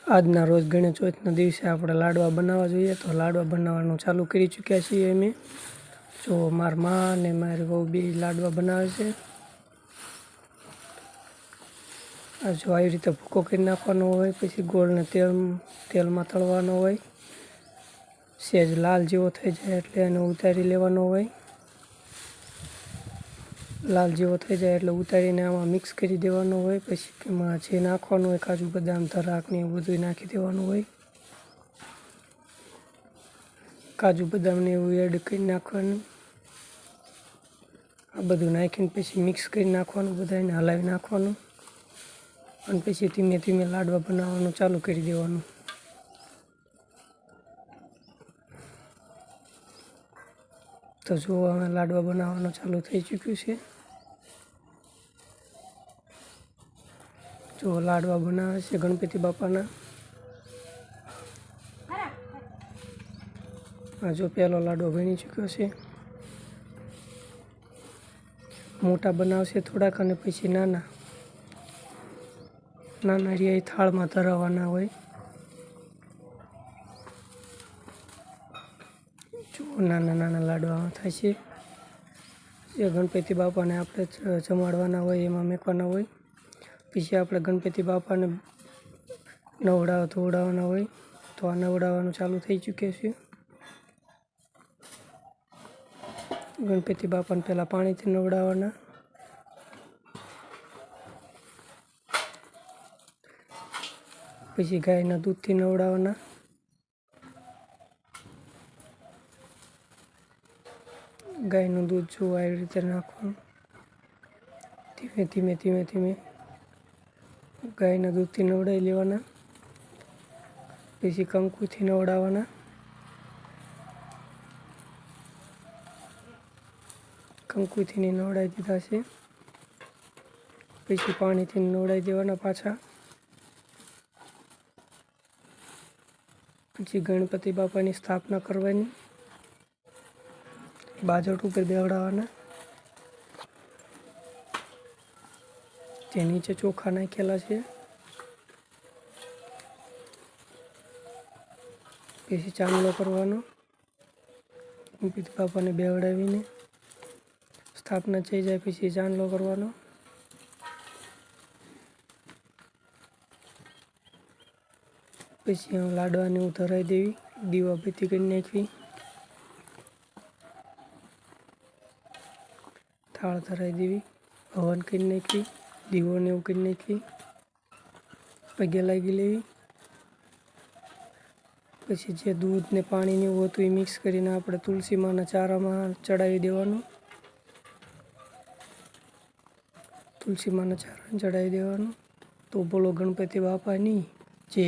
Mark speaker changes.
Speaker 1: આજના રોજ ગણેશ ચોથના દિવસે આપણે લાડવા બનાવવા જોઈએ, તો લાડવા બનાવવાનું ચાલુ કરી ચૂક્યા છીએ અમે. જો મારી મા અને મારી વહુ બે લાડવા બનાવે છે. આ જો આવી રીતે ભૂકો કરી નાખવાનો હોય, પછી ગોળને તેલમાં તળવાનો હોય. સહેજ લાલ જેવો થઈ જાય એટલે એને ઉતારી લેવાનો હોય. લાલ જેવો થઈ જાય એટલે ઉતારીને આમાં મિક્સ કરી દેવાનો હોય. પછી એમાં જે નાખવાનું હોય, કાજુ બદામ ધરાક ને એવું બધું નાખી દેવાનું હોય. કાજુ બદામને એવું એડ કરી નાખવાનું. આ બધું નાખીને પછી મિક્સ કરી નાખવાનું, બધાને હલાવી નાખવાનું. અને પછી ધીમે ધીમે લાડવા બનાવવાનું ચાલુ કરી દેવાનું. તો જો હવે લાડવા બનાવવાનું ચાલુ થઈ ચૂક્યું છે. જો લાડવા બનાવે છે ગણપતિ બાપાના. આ જો પહેલો લાડવો બની ચૂક્યો છે. મોટા બનાવશે થોડાક અને પછી નાના રહ્યા એ થાળમાં ધરાવવાના હોય. જો નાના લાડવા થાય છે. જે ગણપતિ બાપાને આપણે જમાડવાના હોય એમાં મેકવાના હોય. પછી આપણે ગણપતિ બાપાને ધોવડાવવાના હોય. તો આ નવડાવવાનું ચાલુ થઈ ચૂક્યું છે. ગણપતિ બાપાને પહેલાં પાણીથી નવડાવવાના. પછી ગાયના દૂધથી નવડાવવાના. ગાયનું દૂધ જો આવી રીતે નાખવાનું. ધીમે ગાયના દૂધથી નવડાવી લેવાના. પછી કંકુથી નવડાવવાના. કંકુથી નવડાવી દીધા છે. પછી પાણીથી નવડાવી દેવાના પાછા. પછી ગણપતિ બાપાની સ્થાપના કરવાની. બાજોટ ઉપર બેવડાવવાના. તે નીચે ચોખા નાખેલા છે. પછી ચાંદલો કરવાનો. ગણપતિ બાપાને બેવડાવીને સ્થાપના થઈ જાય પછી ચાંદલો કરવાનો. પછી લાડવાને ધરાવી દેવી, દીવાબત્તી કરી નાખવી. થાળ ધરાવી દેવી, હવન કરી નાખવી, દીવોને એવું કરી નાખવી. પગે લાગી લેવી. પછી જે દૂધ ને પાણી ને એવું હતું એ મિક્સ કરીને આપણે તુલસી માના ચારામાં ચડાવી દેવાનું. તુલસી માના ચારાને ચડાવી દેવાનું. તો બોલો ગણપતિ બાપાની જય.